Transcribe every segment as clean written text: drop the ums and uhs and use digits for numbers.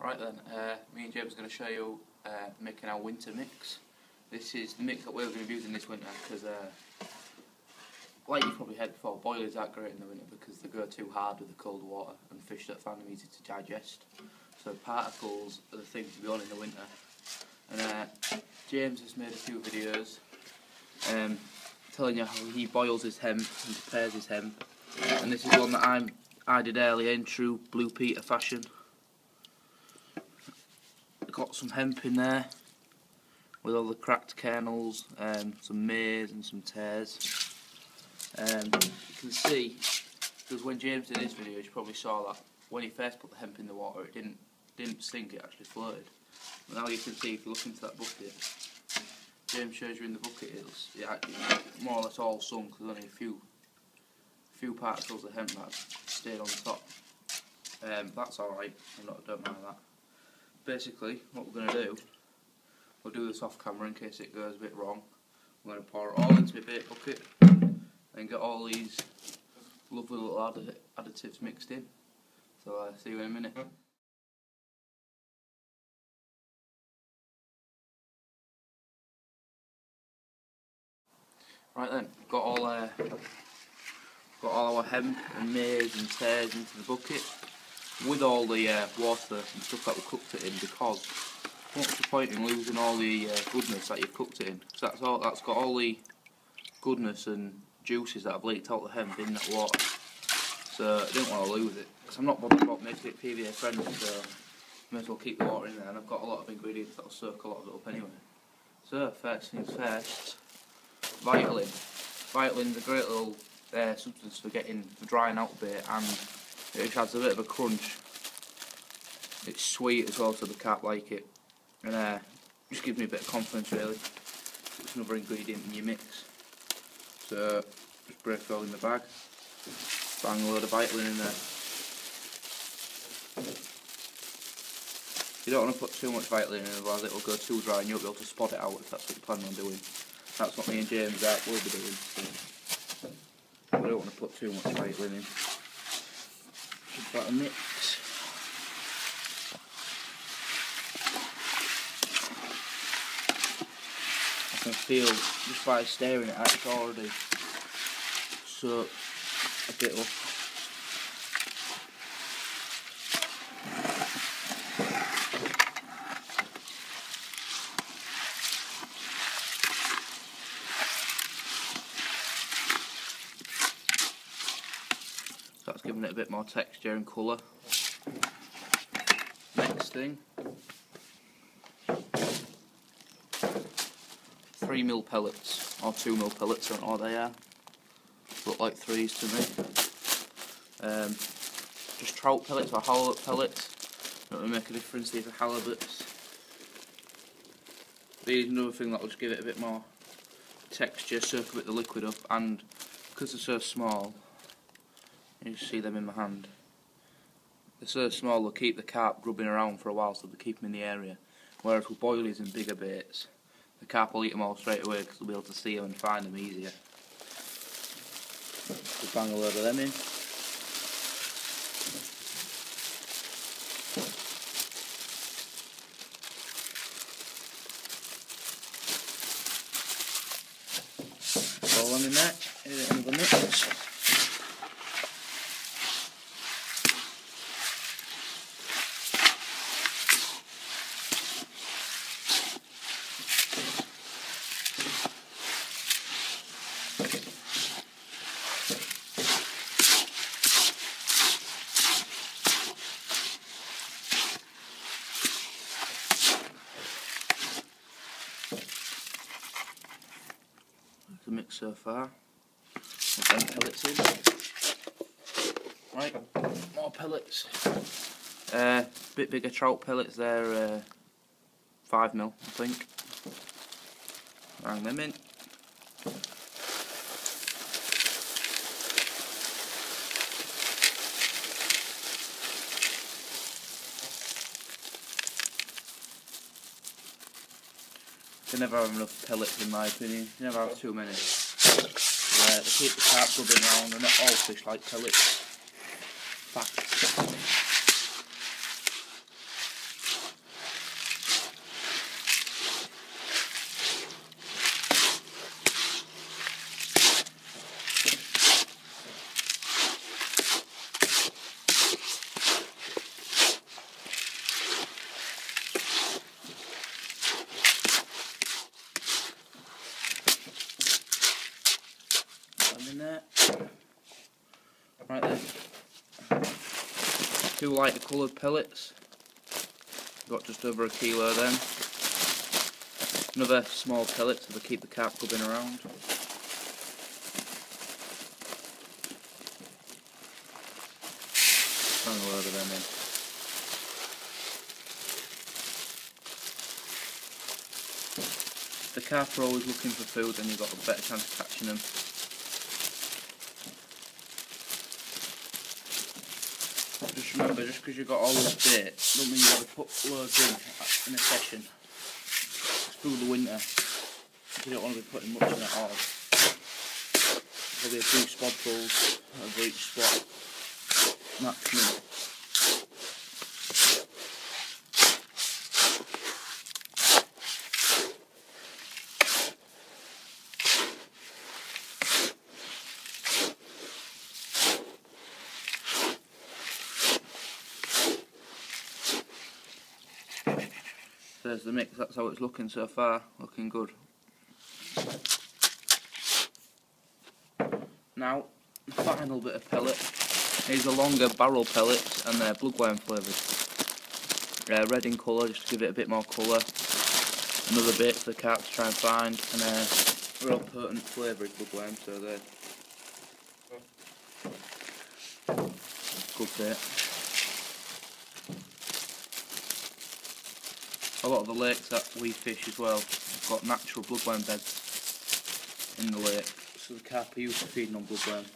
Right then, me and James are going to show you making our winter mix. This is the mix that we're going to be using this winter because, like you've probably heard before, boilies aren't great in the winter because they go too hard with the cold water and fish don't find them easy to digest. So particles are the thing to be on in the winter. And James has made a few videos telling you how he boils his hemp and prepares his hemp. And this is one that I did earlier in true Blue Peter fashion. Got some hemp in there with all the cracked kernels, some maize and some tares. You can see, because when James did his video, you probably saw that when he first put the hemp in the water, it didn't sink, it actually floated. But now you can see, if you look into that bucket, James shows you in the bucket, it's more or less all sunk. There's only a few particles of hemp that stayed on top. That's alright, I don't mind that. Basically, what we're going to do, we'll do this off camera in case it goes a bit wrong. We're going to pour it all into my bait bucket and get all these lovely little additives mixed in. So I'll see you in a minute. Right then, got all our hemp and maize and tares into the bucket with all the water and stuff that we cooked it in, because what's the point in losing all the goodness that you've cooked it in? Because that's got all the goodness and juices that have leaked out the hemp in that water. So I didn't want to lose it, because I'm not bothered about making it PVA friendly, so I may as well keep the water in there, and I've got a lot of ingredients that will soak a lot of it up anyway. So first things first, Vitamin. Vitamin's a great little substance for drying out bait, and it just adds a bit of a crunch. It's sweet as well, so the cat like it, and just gives me a bit of confidence really. It's another ingredient in your mix. So just break it all in the bag, bang a load of vitamin in there. You don't want to put too much vitamin in, otherwise it will go too dry and you won't be able to spot it out if that's what you're planning on doing. That's what me and James will be doing. So we don't want to put too much vitamin in. Give that a mix. I can feel, just by staring at it, it's already soaked a bit up. That's giving it a bit more texture and colour. Next thing, 3mm pellets, or 2mm pellets, I don't know what they are. Look like 3s to me. Just trout pellets or halibut pellets. Don't really make a difference, these are halibuts. These are another thing that will just give it a bit more texture, soak a bit of the liquid up, and because they're so small, you can see them in my hand. They're so small they'll keep the carp grubbing around for a while, so they keep them in the area. Whereas with boilies and bigger baits, the carp will eat them all straight away because they'll be able to see them and find them easier. Just bang a load of them in. All them in there, here's another mix. The mix so far. Put them pellets in. Right, more pellets. Bit bigger trout pellets. They're 5mm, I think. Bang them in. You never have enough pellets in my opinion, you never have too many. They keep the carp grubbing around, and not all fish like pellets. Fact. Right then, 2 lighter coloured pellets, got just over a kilo then. Another small pellet so they keep the carp gubbing around. Throwing a load of them in. The carp are always looking for food, then you've got a better chance of catching them. Just remember, just because you've got all this bait, don't mean you've got to put loads in a session. It's through the winter, you don't want to be putting much in at all. Probably a few spodfuls over each spot, maximum. There's the mix, that's how it's looking so far, looking good. Now, the final bit of pellet is the longer barrel pellets, and they're bloodworm flavoured. Red in colour, just to give it a bit more colour. Another bit for the carp to try and find, and a real potent flavoured bloodworm, so they're good bit. A lot of the lakes that we fish as well have got natural bloodworm beds in the lake, so the carp are used to feeding on bloodworm.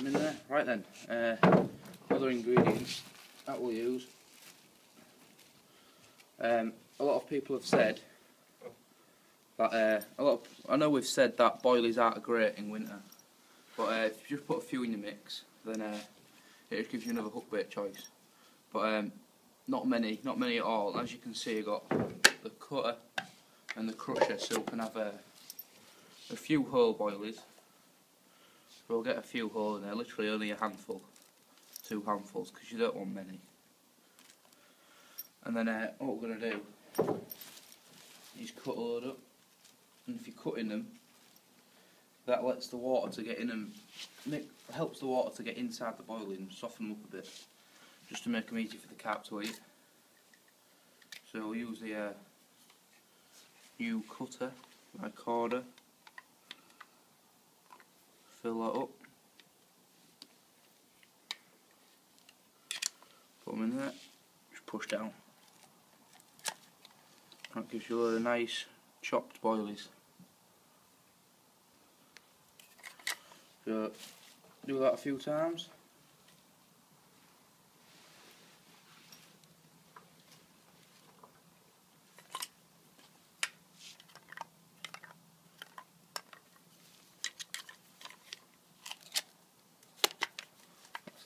In there. Right then, other ingredients that we'll use. A lot of people have said that I know we've said that boilies aren't great in winter, but if you just put a few in your mix, then it just gives you another hook bait choice. But not many at all. As you can see, you got the cutter and the crusher, so we can have a few whole boilies. We'll get a few whole in there, literally only a handful, 2 handfuls, because you don't want many. And then what we're going to do is cut a load up, and if you're cutting them, that lets the water to get in and helps the water to get inside the boiling, soften them up a bit, just to make them easy for the carp to eat. So we'll use the new cutter, my corder. Fill that up, put them in there, just push down. That gives you a load of nice chopped boilies. So do that a few times.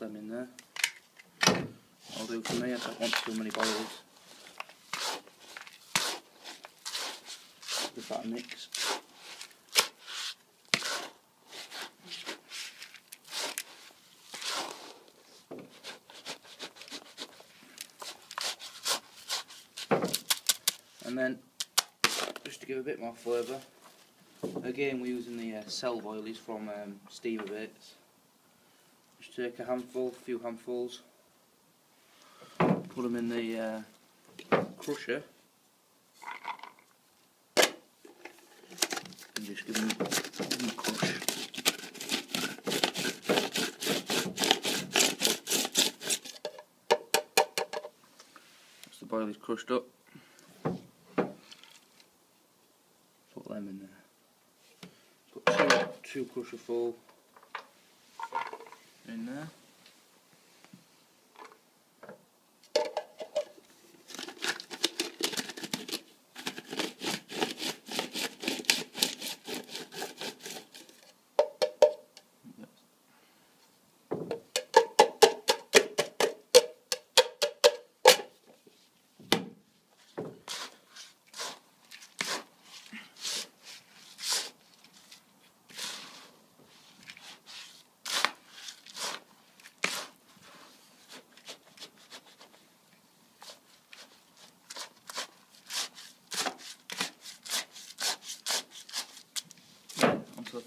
Them in there. I'll do for me, I don't want too many boilies. Give that a mix. And then, just to give a bit more flavour, again we're using the cell boilies from Steamer Baits. Just take a handful, a few handfuls, put them in the crusher, and just give them a crush. Once the boilies crushed up, put them in there. Put two crusher full in there.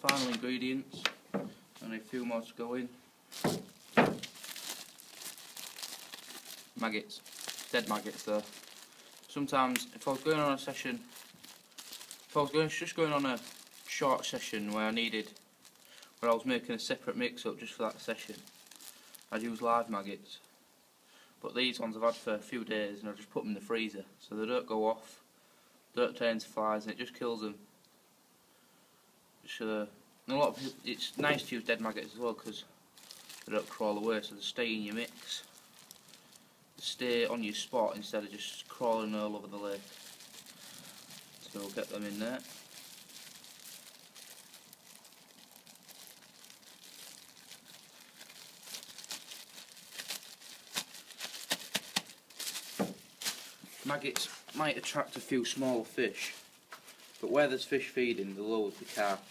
final ingredients. Only a few more to go in. Maggots, dead maggots though. Sometimes if I was going on a session, just going on a short session where I was making a separate mix up just for that session, I'd use live maggots. But these ones I've had for a few days and I just put them in the freezer so they don't go off, don't turn into flies, and it just kills them. It's nice to use dead maggots as well because they don't crawl away, so they stay in your mix. They stay on your spot instead of just crawling all over the lake. So we'll get them in there. Maggots might attract a few smaller fish, but where there's fish feeding, they'll always be carp.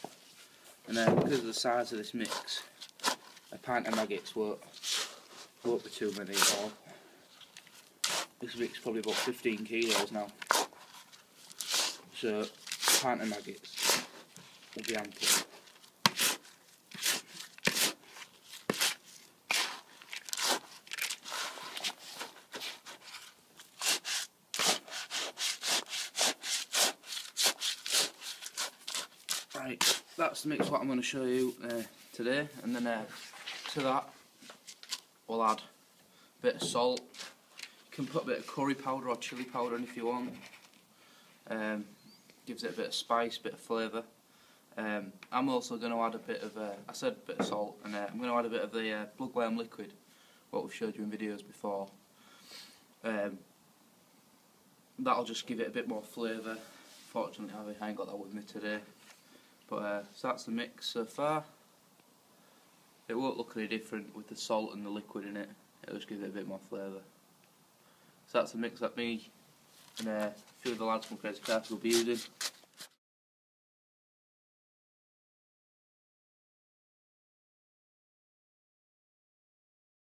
And because of the size of this mix, a pint of maggots won't be too many at all. This mix is probably about 15 kilos now, so a pint of maggots will be ample. Right, that's the mix what I'm going to show you today, and then to that we'll add a bit of salt. You can put a bit of curry powder or chili powder in if you want. Gives it a bit of spice, bit of flavour. I'm also going to add a bit of, I said a bit of salt, and I'm going to add a bit of the bloodworm liquid, what we've showed you in videos before. That'll just give it a bit more flavour. Fortunately I ain't got that with me today. But so that's the mix so far. It won't look any different with the salt and the liquid in it. It'll just give it a bit more flavour. So that's the mix that me and a few of the lads from CrazyCarperTV will be using.